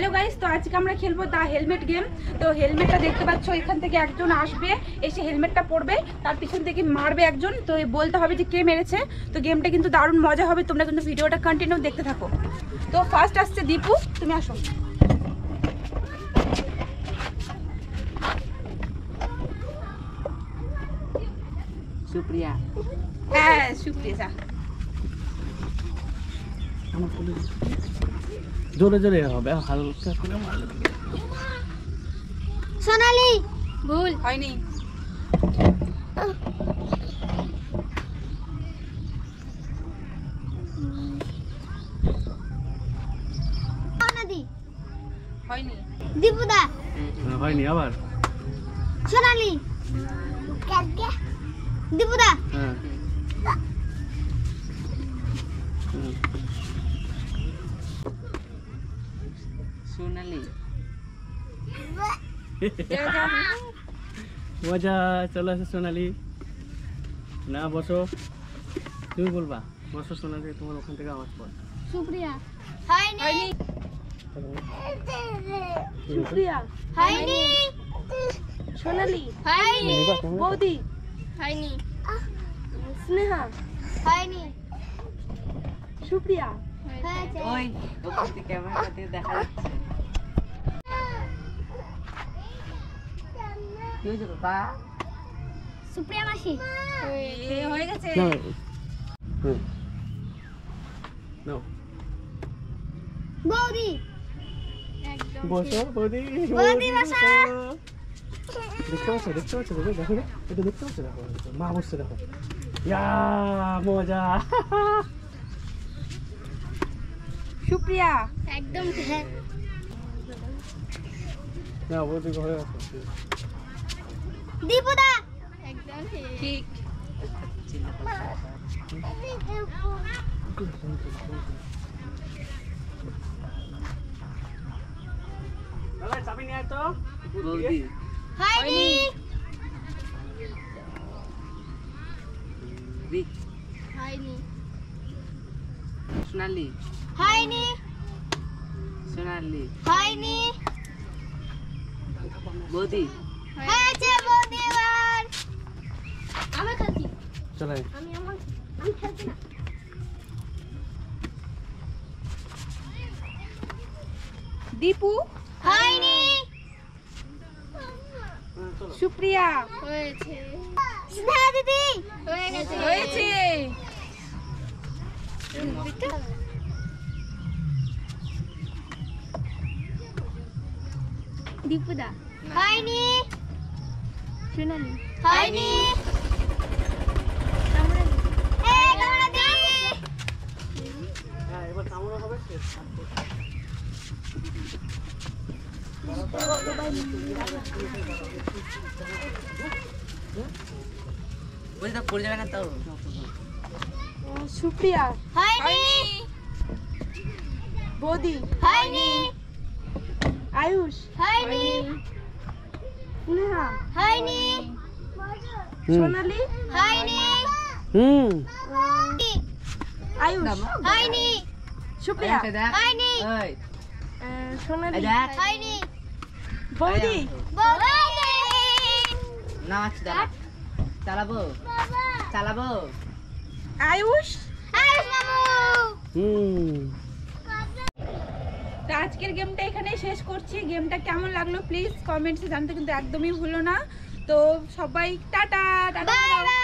Hello guys, তো আজকে আমরা খেলবো দা হেলমেট গেম। তো হেলমেটটা দেখতে পাচ্ছ, এখান থেকে একজন আসবে, এসে হেলমেটটা পরবে, তার পিছন থেকে মারবে একজন। তো বলতে হবে যে কে মেরেছে। তো গেমটা কিন্তু দারুণ মজা হবে, তোমরা কিন্তু ভিডিওটা কন্টিনিউ দেখতে থাকো। তো ফার্স্ট আসছে দীপু, তুমি আসো। সুপ্রিয়া। হ্যাঁ সুপ্রিয়া, জোরে জোরে হবে, হালকা করে মারলে। সোনালি ভুল হয়নি। নদী হয়নি। দীপুদা হয়নি আবার। সোনালি দীপুদা হ্যাঁ সোনালি। মজা, চলে আসে সোনালি। না বসো, তুমি বলবা বসো সোনালি, তোমার ওখান থেকে আওয়াজ পড়ে। সুপ্রিয়া হয়নি সুপ্রিয়া হয়নি সোনালি হয়নি বৌদি হয়নি স্নেহা হয়নি সুপ্রিয়া। হয়েছে ওই ওখান থেকে ক্যামেরা দিয়ে দেখা যাচ্ছে। কি হয়েছে বাবা? সুপ্রিয়া মাসি হয়ে গেছে। বৌদি বসো বৌদি, বৌদি বসো। দেখতে পাচ্ছ দেখতে পাচ্ছ, দেখো দেখো, এটা দেখতে পাচ্ছ, দেখো মা বসছে, দেখো। ইয়া মজা। সুপ্রিয়া একদম না বৌদি ঘরে আছে। দীপুদা একদম ঠিক। চাবি নিয়ে আয় তো বৌদি। হয়নি হয়নি সোনালি হয়নি সোনালি হয়নি বৌদি। হয়েছে বৌদি। এবার আমি খেলছি, চলে আমি খেলছি না। দীপু হয়নি সুপ্রিয়া হয়েছে স্নেহা দিদি হয়ে গেছে হয়েছে। দীপুদা হয়নি সোনালি হয়নি এই কামড়া দি হ্যাঁ এবার কামড় হবে। ওই তো পড়ে যাবে না তো। সুপ্রিয়া হয়নি বৌদি হয়নি আয়ুষ হয়নি স্নেহা হয়নি সোনালি হয়নি আয়ুষ হয়নি সুপ্রিয়া হয়নি সোনালি হয়নি বৌদি বৌদি নাচ চালাবো চালাবো। আয়ুষ। আয়ুষ মামু তো আজকের গেমটা এখানেই শেষ করছি। গেমটা কেমন লাগলো প্লিজ কমেন্টসে জানতে কিন্তু একদমই ভুলো না। তো সবাই টাটা টাটা। Bye bye.